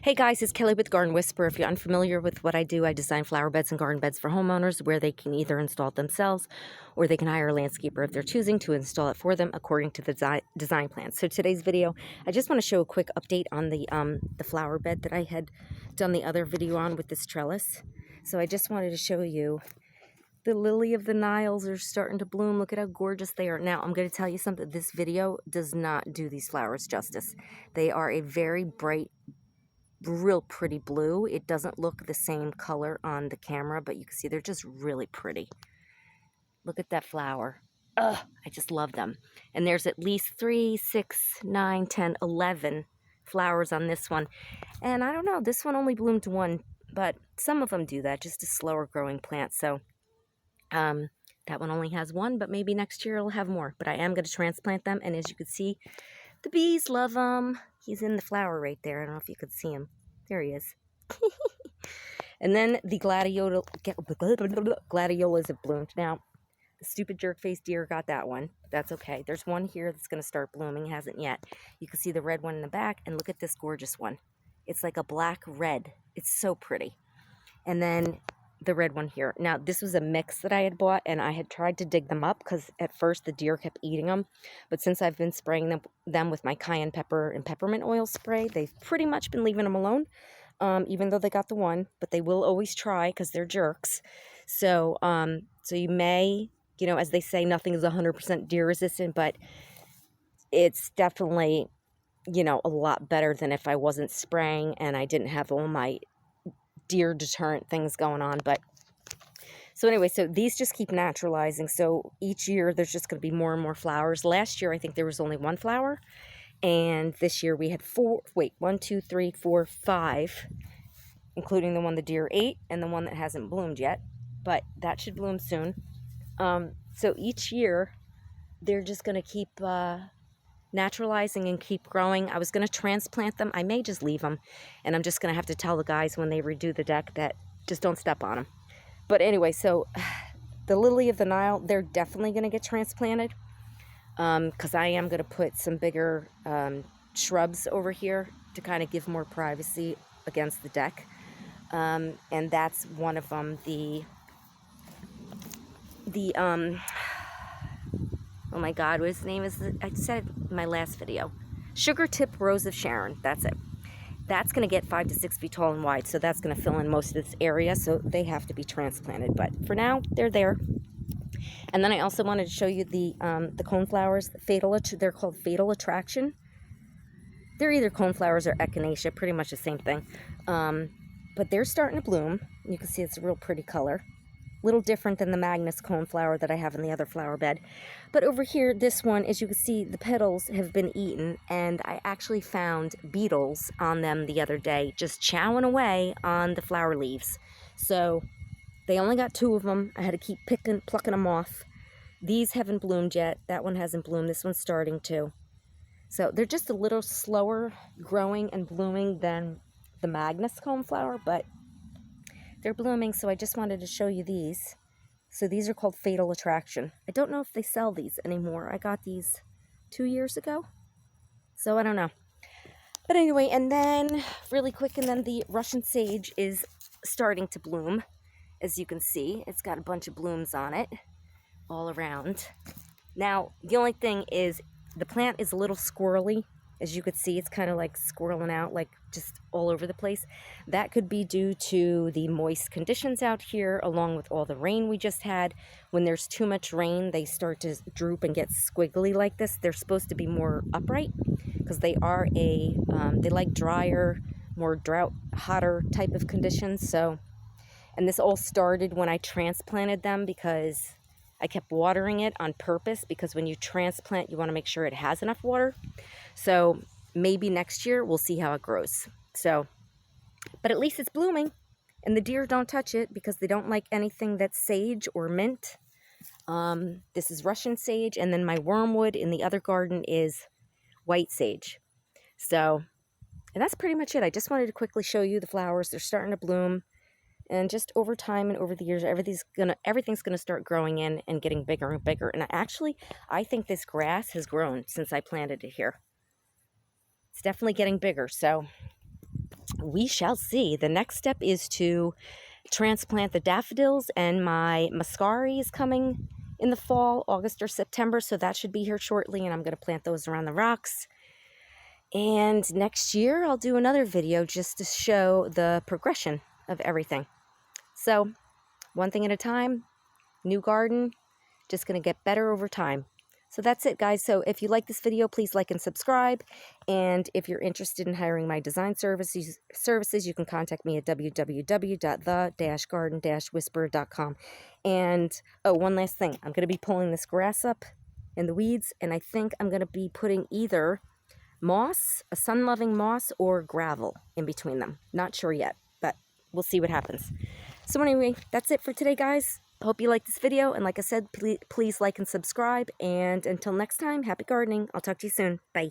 Hey guys, it's Kelly with Garden Whisperer. If you're unfamiliar with what I do, I design flower beds and garden beds for homeowners where they can either install it themselves or they can hire a landscaper if they're choosing to install it for them according to the design plan. So today's video, I just want to show a quick update on the flower bed that I had done the other video on with this trellis. So I just wanted to show you the lily of the Niles are starting to bloom. Look at how gorgeous they are. Now, I'm going to tell you something. This video does not do these flowers justice. They are a very bright, real pretty blue. It doesn't look the same color on the camera, but you can see they're just really pretty. Look at that flower. Ugh, I just love them. And there's at least 3, 6, 9, 10, 11 flowers on this one. And I don't know, this one only bloomed one, but some of them do that, just a slower growing plant. So that one only has one, but maybe next year it'll have more. But I am going to transplant them, and as you can see, the bees love them. He's in the flower right there. I don't know if you could see him. There he is. And then the gladiolas have bloomed. Now, the stupid jerk-faced deer got that one. That's okay. There's one here that's going to start blooming. Hasn't yet. You can see the red one in the back, and look at this gorgeous one. It's like a black red. It's so pretty. And then the red one here. Now, this was a mix that I had bought, and I had tried to dig them up because at first the deer kept eating them. But since I've been spraying them with my cayenne pepper and peppermint oil spray, they've pretty much been leaving them alone, even though they got the one. But they will always try because they're jerks. So, so you may, you know, as they say, nothing is 100% deer resistant, but it's definitely, you know, a lot better than if I wasn't spraying and I didn't have all my deer deterrent things going on. But so anyway, so these just keep naturalizing. So each year there's just going to be more and more flowers. Last year I think there was only one flower, and this year we had 5, including the one the deer ate and the one that hasn't bloomed yet, but that should bloom soon. So each year they're just going to keep naturalizing and keep growing. I was going to transplant them. I may just leave them, and I'm just going to have to tell the guys when they redo the deck that just don't step on them. But anyway, so the lily of the Nile, they're definitely going to get transplanted because I am going to put some bigger shrubs over here to kind of give more privacy against the deck. And that's one of them, oh my God, what his name is? I said it in my last video. Sugar Tip Rose of Sharon. That's it. That's going to get 5 to 6 feet tall and wide, so that's going to fill in most of this area, so they have to be transplanted. But for now, they're there. And then I also wanted to show you the coneflowers. They're called Fatal Attraction. They're either coneflowers or echinacea, pretty much the same thing. But they're starting to bloom. You can see it's a real pretty color. Little different than the Magnus coneflower that I have in the other flower bed. But over here, this one, as you can see, the petals have been eaten, and I actually found beetles on them the other day, just chowing away on the flower leaves. So they only got 2 of them. I had to keep plucking them off. These haven't bloomed yet. That one hasn't bloomed. This one's starting to. So they're just a little slower growing and blooming than the Magnus coneflower, but they're blooming, so I just wanted to show you these. So these are called Fatal Attraction. I don't know if they sell these anymore. I got these 2 years ago, so I don't know. But anyway, and then really quick, and then the Russian sage is starting to bloom. As you can see, it's got a bunch of blooms on it all around. Now, the only thing is the plant is a little squirrely. As you could see, it's kind of like squirreling out, like just all over the place. That could be due to the moist conditions out here, along with all the rain we just had. When there's too much rain, they start to droop and get squiggly like this. They're supposed to be more upright because they are they like drier, more drought, hotter type of conditions. So, and this all started when I transplanted them because I kept watering it on purpose, because when you transplant, you want to make sure it has enough water. So maybe next year we'll see how it grows. So, but at least it's blooming, and the deer don't touch it because they don't like anything that's sage or mint. This is Russian sage, and then my wormwood in the other garden is white sage. So, and that's pretty much it. I just wanted to quickly show you the flowers. They're starting to bloom. And just over time and over the years, everything's gonna start growing in and getting bigger and bigger. And I think this grass has grown since I planted it here. It's definitely getting bigger. So we shall see. The next step is to transplant the daffodils, and my muscari is coming in the fall, August or September, so that should be here shortly, and I'm going to plant those around the rocks. And next year I'll do another video just to show the progression of everything. So one thing at a time, new garden, just going to get better over time. So that's it, guys. So if you like this video, please like and subscribe. And if you're interested in hiring my design services, you can contact me at www.the-garden-whisperer.com. And, oh, one last thing. I'm going to be pulling this grass up in the weeds, and I think I'm going to be putting either moss, a sun-loving moss, or gravel in between them. Not sure yet, but we'll see what happens. So anyway, that's it for today, guys. Hope you liked this video, and like I said, please like and subscribe, and until next time, happy gardening. I'll talk to you soon. Bye.